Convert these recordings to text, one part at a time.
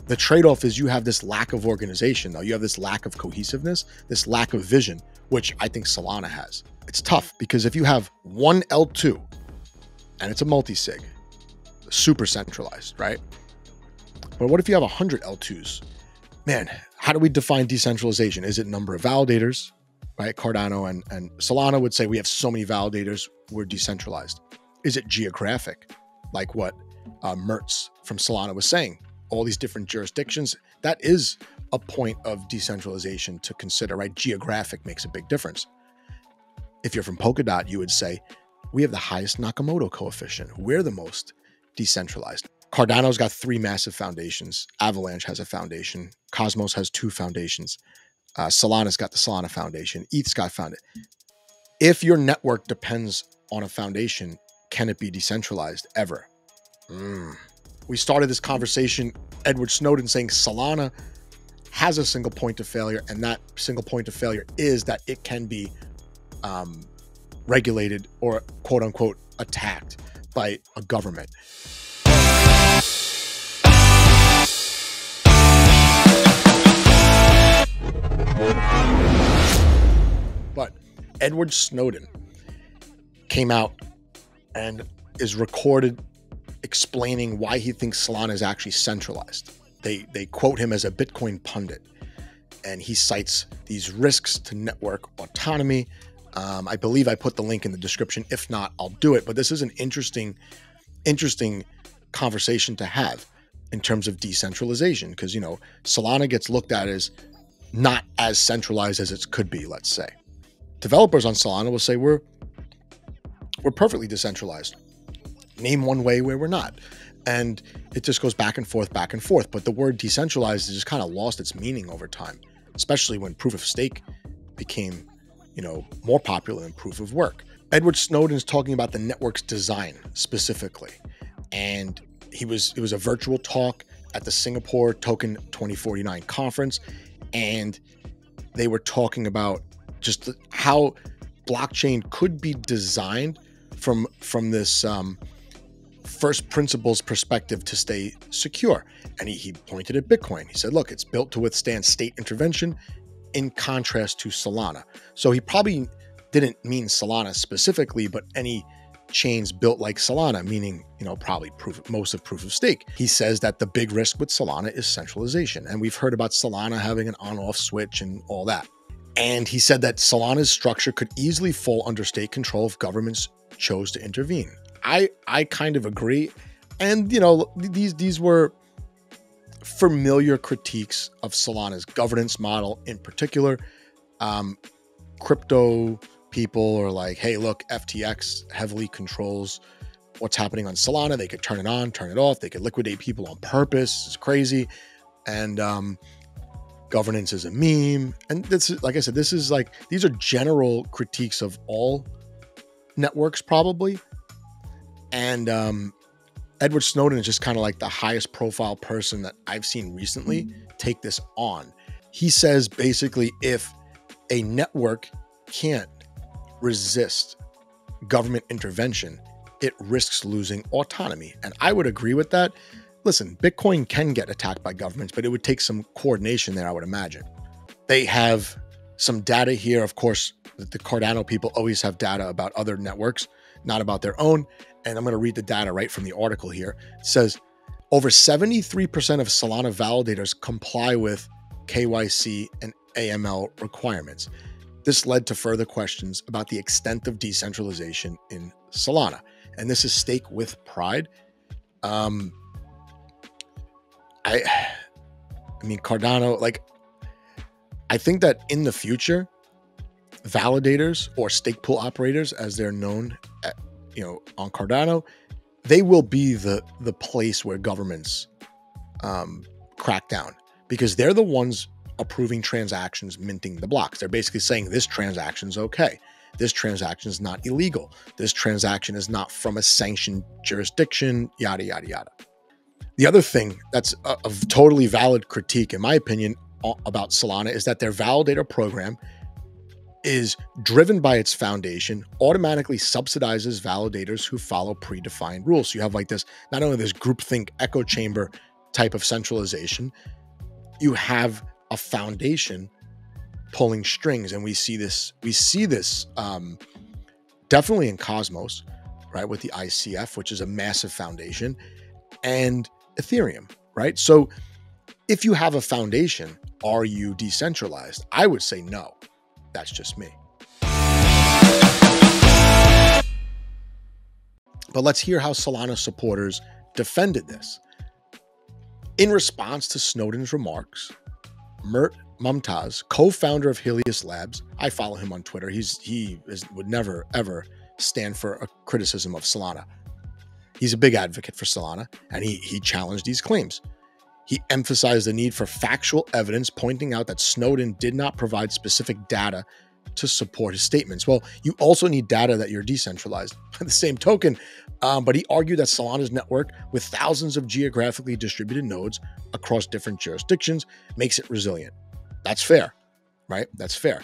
The trade-off is you have this lack of organization, though. You have this lack of cohesiveness, this lack of vision, which I think Solana has. It's tough because if you have one L2 and it's a multi-sig, super centralized, right? But what if you have 100 L2s? Man, how do we define decentralization? Is it number of validators, right? Cardano and Solana would say we have so many validators, we're decentralized. Is it geographic? Like what Mertz from Solana was saying, all these different jurisdictions, that is a point of decentralization to consider, right? Geographic makes a big difference. If you're from Polkadot, you would say, we have the highest Nakamoto coefficient. We're the most decentralized. Cardano's got 3 massive foundations. Avalanche has a foundation. Cosmos has 2 foundations. Solana's got the Solana Foundation. ETH's got founded. If your network depends on a foundation, can it be decentralized ever? We started this conversation, Edward Snowden saying Solana has a single point of failure, and that single point of failure is that it can be regulated or quote unquote attacked by a government. But Edward Snowden came out and is recorded explaining why he thinks Solana is actually centralized. They quote him as a Bitcoin pundit, and he cites these risks to network autonomy. I believe I put the link in the description. If not, I'll do it. But this is an interesting conversation to have in terms of decentralization, because, you know, Solana gets looked at as not as centralized as it could be, let's say. Developers on Solana will say we're perfectly decentralized. Name one way where we're not. And it just goes back and forth, back and forth. But the word decentralized has just kind of lost its meaning over time, especially when proof of stake became, you know, more popular than proof of work. Edward Snowden is talking about the network's design specifically. And it was a virtual talk at the Singapore Token 2049 conference. And they were talking about just how blockchain could be designed from this first principles perspective to stay secure. And he pointed at Bitcoin. He said, look, it's built to withstand state intervention in contrast to Solana. So he probably didn't mean Solana specifically, but any chains built like Solana, meaning, you know, probably most of proof of stake. He says that the big risk with Solana is centralization. And we've heard about Solana having an on-off switch and all that. And he said that Solana's structure could easily fall under state control if governments chose to intervene. I kind of agree. And, you know, these were familiar critiques of Solana's governance model in particular. Crypto people are like, hey, look, FTX heavily controls what's happening on Solana. They could turn it on, turn it off. They could liquidate people on purpose. It's crazy. And governance is a meme. And this is, like I said, these are general critiques of all networks probably. And Edward Snowden is just kind of like the highest profile person that I've seen recently take this on. He says basically if a network can't resist government intervention, it risks losing autonomy. And I would agree with that. Listen, Bitcoin can get attacked by governments, but it would take some coordination there, I would imagine. They have some data here. Of course, the Cardano people always have data about other networks, not about their own. And I'm going to read the data right from the article here. It says over 73% of Solana validators comply with KYC and AML requirements. This led to further questions about the extent of decentralization in Solana. And this is stake with pride. I mean, Cardano, like, I think that in the future, validators or stake pool operators, as they're known at, you know, on Cardano, they will be the place where governments crack down, because they're the ones approving transactions, minting the blocks. They're basically saying this transaction's okay. This transaction is not illegal. This transaction is not from a sanctioned jurisdiction, yada, yada, yada. The other thing that's a totally valid critique, in my opinion, about Solana is that their validator program is driven by its foundation, automatically subsidizes validators who follow predefined rules. So you have like this, not only this groupthink echo chamber type of centralization, you have a foundation pulling strings. And we see this definitely in Cosmos, right? With the ICF, which is a massive foundation, and Ethereum, right? So if you have a foundation, are you decentralized? I would say no. That's just me. But let's hear how Solana supporters defended this. In response to Snowden's remarks, Mert Mumtaz, co-founder of Helios Labs, I follow him on Twitter. He would never, ever stand for a criticism of Solana. He's a big advocate for Solana, and he challenged these claims. He emphasized the need for factual evidence, pointing out that Snowden did not provide specific data to support his statements. Well, you also need data that you're decentralized by the same token. But he argued that Solana's network, with thousands of geographically distributed nodes across different jurisdictions, makes it resilient. That's fair, right? That's fair.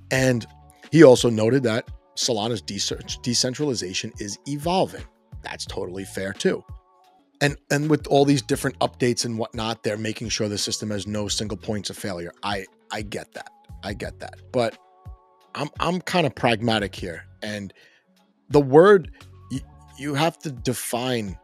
And he also noted that Solana's decentralization is evolving. That's totally fair too. And with all these different updates and whatnot, they're making sure the system has no single points of failure. I get that. I get that. But I'm kind of pragmatic here. And the word, you have to define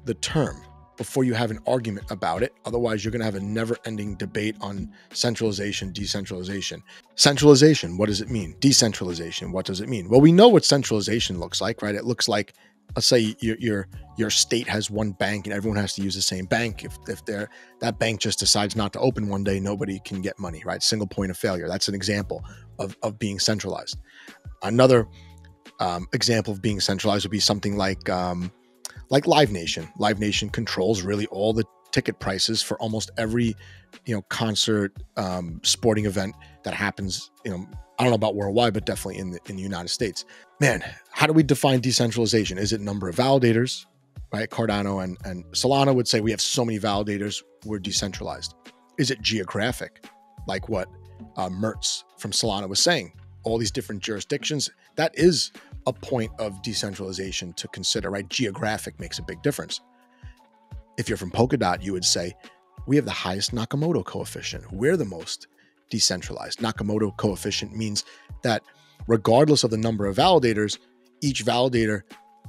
the term before you have an argument about it. Otherwise, you're going to have a never-ending debate on centralization, decentralization. Centralization, what does it mean? Decentralization, what does it mean? Well, we know what centralization looks like, right? It looks like, let's say your state has one bank and everyone has to use the same bank. If that bank just decides not to open one day, nobody can get money, right? Single point of failure. That's an example of being centralized. Another example of being centralized would be something like Live Nation. Live Nation controls really all the ticket prices for almost every concert, sporting event that happens. I don't know about worldwide, but definitely in the United States. Man, how do we define decentralization? Is it number of validators? Right, Cardano and Solana would say we have so many validators, we're decentralized. Is it geographic, like what Mertz from Solana was saying? All these different jurisdictions, that is a point of decentralization to consider, right? Geographic makes a big difference. If you're from Polkadot, you would say we have the highest Nakamoto coefficient. We're the most decentralized. Nakamoto coefficient means that regardless of the number of validators, each validator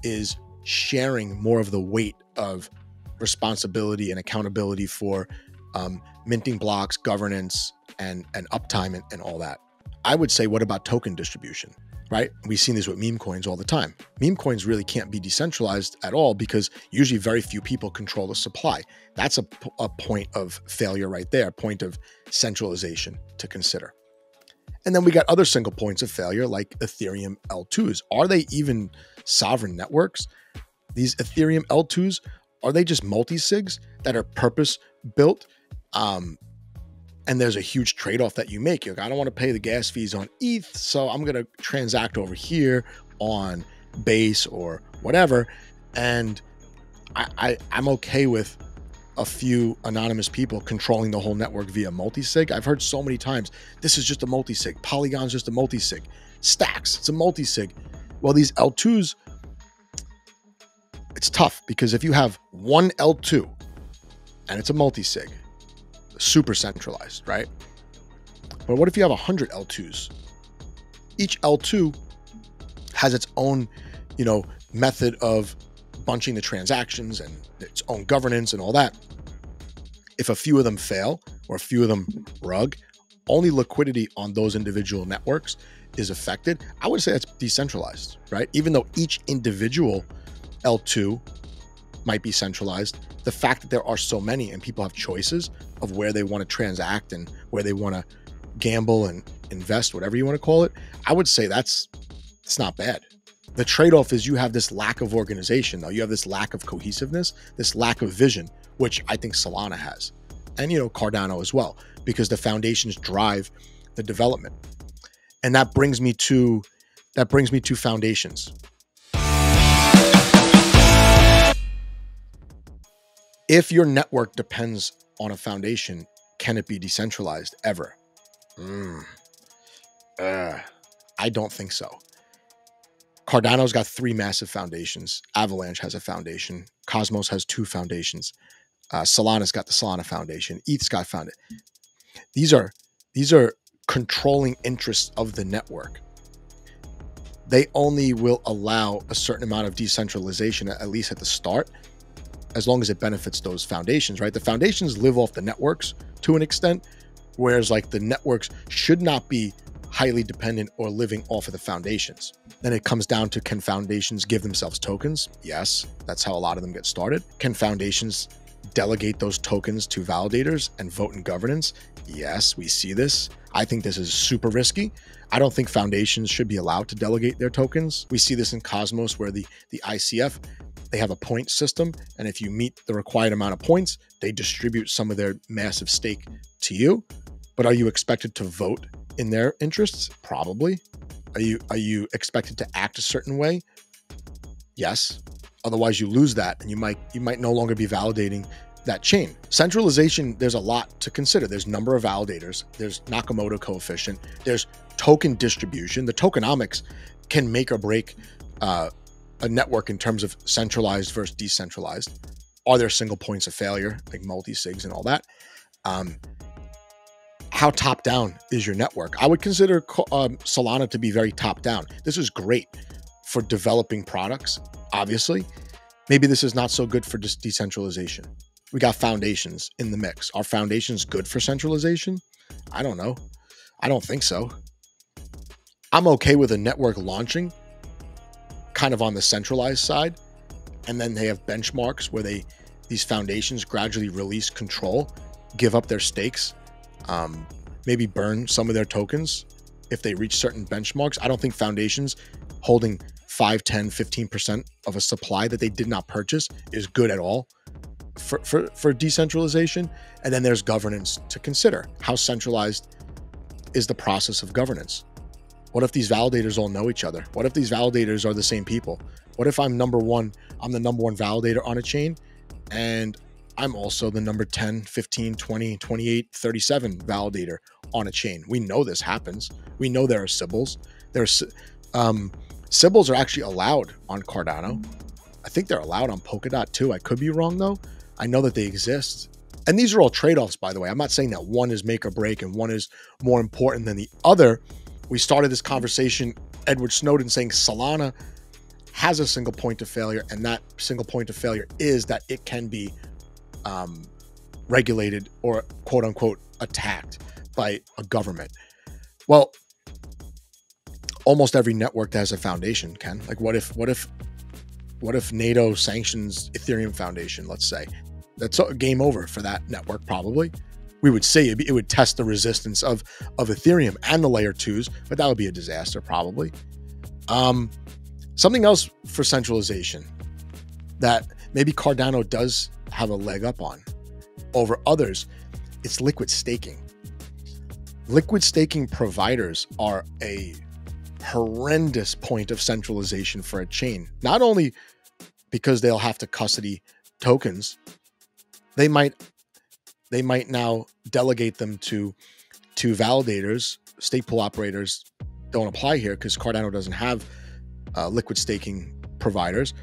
is sharing more of the weight of responsibility and accountability for minting blocks, governance, and uptime and all that. I would say, what about token distribution, right? We've seen this with meme coins all the time. Meme coins really can't be decentralized at all because usually very few people control the supply. That's a point of failure right there, a point of centralization to consider. And then we got other single points of failure like Ethereum L2s. Are they even sovereign networks? These Ethereum L2s, are they just multi-sigs that are purpose-built? And there's a huge trade-off that you make. You're like, I don't want to pay the gas fees on ETH, so I'm going to transact over here on Base or whatever. And I'm okay with a few anonymous people controlling the whole network via multi-sig. I've heard so many times, this is just a multi-sig. Polygon's just a multi-sig. Stacks, it's a multi-sig. Well, these L2s, it's tough because if you have one L2 and it's a multi-sig, super centralized, right? But what if you have 100 L2s? Each L2 has its own, method of bunching the transactions and its own governance and all that. If a few of them fail or a few of them rug, only liquidity on those individual networks is affected. I would say that's decentralized, right? Even though each individual L2 might be centralized, the fact that there are so many and people have choices of where they want to transact and where they want to gamble and invest, whatever you want to call it, I would say it's not bad. The trade-off is you have this lack of organization, though. You have this lack of cohesiveness, this lack of vision, which I think Solana has, and Cardano as well, because the foundations drive the development. And that brings me to foundations. If your network depends on a foundation, can it be decentralized ever? I don't think so. Cardano's got 3 massive foundations. Avalanche has a foundation. Cosmos has 2 foundations. Solana's got the Solana Foundation. ETH's got founded. These are controlling interests of the network. They only will allow a certain amount of decentralization, at least at the start, as long as it benefits those foundations, right? The foundations live off the networks to an extent, whereas like the networks should not be highly dependent or living off of the foundations. Then it comes down to, can foundations give themselves tokens? Yes, that's how a lot of them get started. Can foundations delegate those tokens to validators and vote in governance? Yes, we see this. I think this is super risky. I don't think foundations should be allowed to delegate their tokens. We see this in Cosmos, where the ICF, they have a point system, and if you meet the required amount of points, they distribute some of their massive stake to you. But are you expected to vote in their interests? Probably. Are you expected to act a certain way? Yes. Otherwise, you lose that, and you might no longer be validating that chain. Centralization, there's a lot to consider. There's number of validators, there's Nakamoto coefficient, there's token distribution. The tokenomics can make or break a network in terms of centralized versus decentralized. Are there single points of failure, like multi-sigs and all that? How top down is your network? I would consider Solana to be very top down. This is great for developing products, obviously. Maybe this is not so good for just decentralization. We got foundations in the mix. Are foundations good for centralization? I don't know. I don't think so. I'm okay with a network launching kind of on the centralized side, and then they have benchmarks where these foundations gradually release control, give up their stakes, maybe burn some of their tokens if they reach certain benchmarks. I don't think foundations holding 5, 10, 15% of a supply that they did not purchase is good at all for decentralization. And then there's governance to consider. How centralized is the process of governance? What if these validators all know each other? What if these validators are the same people? What if I'm the number one validator on a chain, and I'm also the number 10, 15, 20, 28, 37 validator on a chain? We know this happens. We know there are Sybils. Sybils are actually allowed on Cardano. I think they're allowed on Polkadot too. I could be wrong though. I know that they exist. And these are all trade-offs, by the way. I'm not saying that one is make or break and one is more important than the other. We started this conversation, Edward Snowden saying Solana has a single point of failure, and that single point of failure is that it can be regulated or quote unquote attacked by a government. Well, almost every network that has a foundation can. Like, what if NATO sanctions Ethereum Foundation, let's say? That's a game over for that network, probably. We would say it would test the resistance of Ethereum and the layer 2s, but that would be a disaster, probably. Something else for centralization that maybe Cardano does have a leg up on over others, it's liquid staking. Liquid staking providers are a horrendous point of centralization for a chain. Not only because they'll have to custody tokens, they might now delegate them to validators. Stake pool operators don't apply here because Cardano doesn't have liquid staking providers,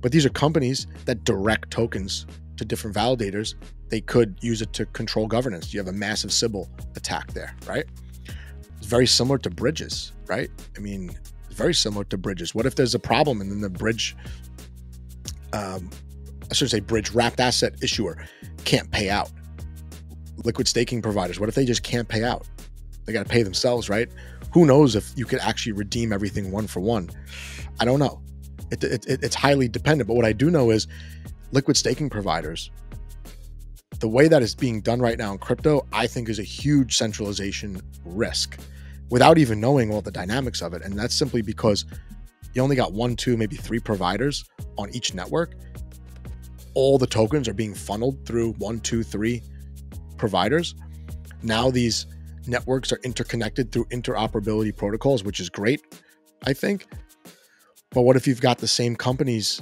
but these are companies that direct tokens to different validators. They could use it to control governance. You have a massive Sybil attack there, right? It's very similar to bridges, right? I mean, it's very similar to bridges. What if there's a problem and then the bridge, I shouldn't say bridge, wrapped asset issuer can't pay out? Liquid staking providers, what if they just can't pay out? They got to pay themselves, right? Who knows if you could actually redeem everything one for one? I don't know. It's highly dependent. But what I do know is liquid staking providers, the way that it's being done right now in crypto, I think is a huge centralization risk without even knowing all the dynamics of it. And that's simply because you only got 1, 2, maybe 3 providers on each network. All the tokens are being funneled through 1, 2, 3 providers. Now these networks are interconnected through interoperability protocols, which is great, I think. But what if you've got the same companies,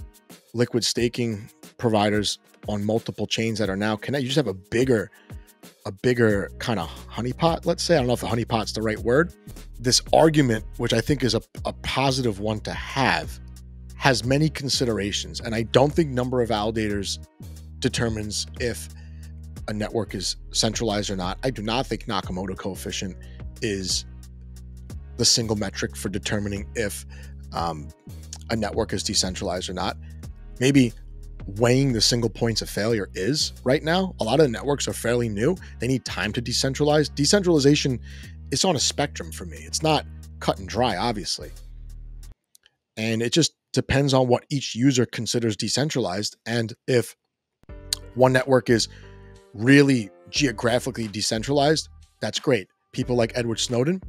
liquid staking providers on multiple chains that are now connected? You just have a bigger kind of honeypot, let's say. I don't know if a honeypot's the right word. This argument, which I think is a positive one to have, has many considerations. And I don't think number of validators determines if a network is centralized or not. I do not think Nakamoto coefficient is the single metric for determining if a network is decentralized or not. Maybe weighing the single points of failure is right now. A lot of the networks are fairly new. They need time to decentralize. Decentralization is on a spectrum for me. It's not cut and dry, obviously. And it just depends on what each user considers decentralized. And if one network is really geographically decentralized, that's great. People like Edward Snowden,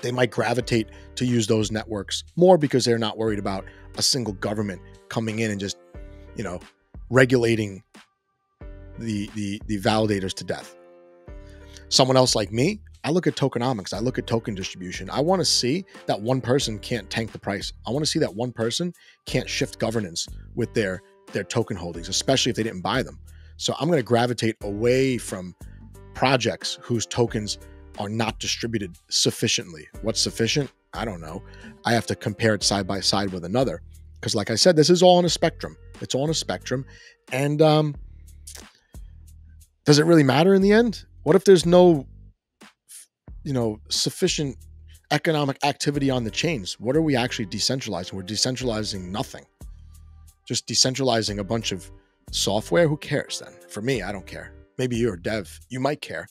they might gravitate to use those networks more because they're not worried about a single government coming in and just, you know, regulating the validators to death. Someone else like me, I look at tokenomics. I look at token distribution. I want to see that one person can't tank the price. I want to see that one person can't shift governance with their token holdings, especially if they didn't buy them. So I'm going to gravitate away from projects whose tokens are not distributed sufficiently. What's sufficient? I don't know. I have to compare it side by side with another. Because like I said, this is all on a spectrum. It's all on a spectrum. And does it really matter in the end? What if there's no, you know, sufficient economic activity on the chains? What are we actually decentralizing? We're decentralizing nothing. Just decentralizing a bunch of software. Who cares then? For me, I don't care. Maybe you're a dev. You might care.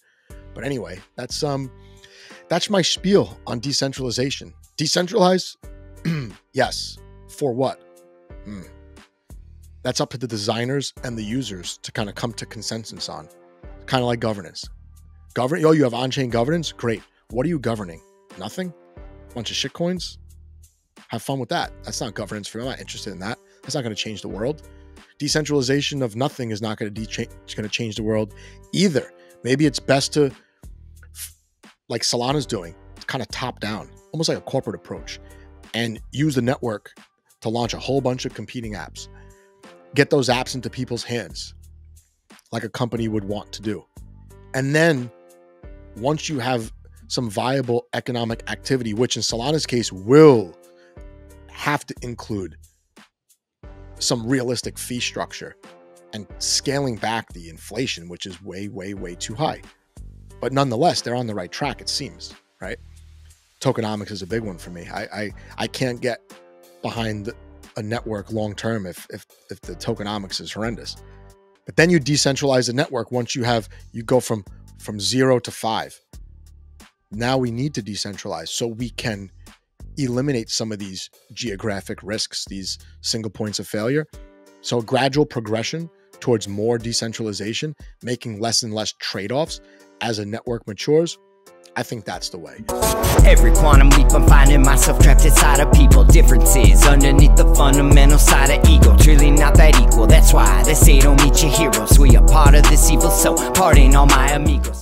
But anyway, that's my spiel on decentralization. Decentralize? Yes. For what? That's up to the designers and the users to kind of come to consensus on. Kind of like governance. Oh, you have on-chain governance? Great. What are you governing? Nothing? Bunch of shitcoins? Have fun with that. That's not governance for me. I'm not interested in that. That's not going to change the world. Decentralization of nothing is not going to change the world either. Maybe it's best to, like Solana's doing, kind of top down, almost like a corporate approach, and use the network to launch a whole bunch of competing apps. Get those apps into people's hands like a company would want to do. And then once you have some viable economic activity, which in Solana's case will have to include some realistic fee structure and scaling back the inflation, which is way, way, way too high. But nonetheless, they're on the right track, it seems, right? Tokenomics is a big one for me. I can't get behind a network long-term if the tokenomics is horrendous. But then you decentralize the network once you go from 0 to 5. Now we need to decentralize so we can eliminate some of these geographic risks, these single points of failure. So a gradual progression towards more decentralization, making less and less trade-offs as a network matures. I think that's the way. Every quantum leap, I'm finding myself trapped inside of people. Differences underneath the fundamental side of ego. Truly not that equal. That's why they say don't meet your heroes. We are part of this evil, so pardon all my amigos.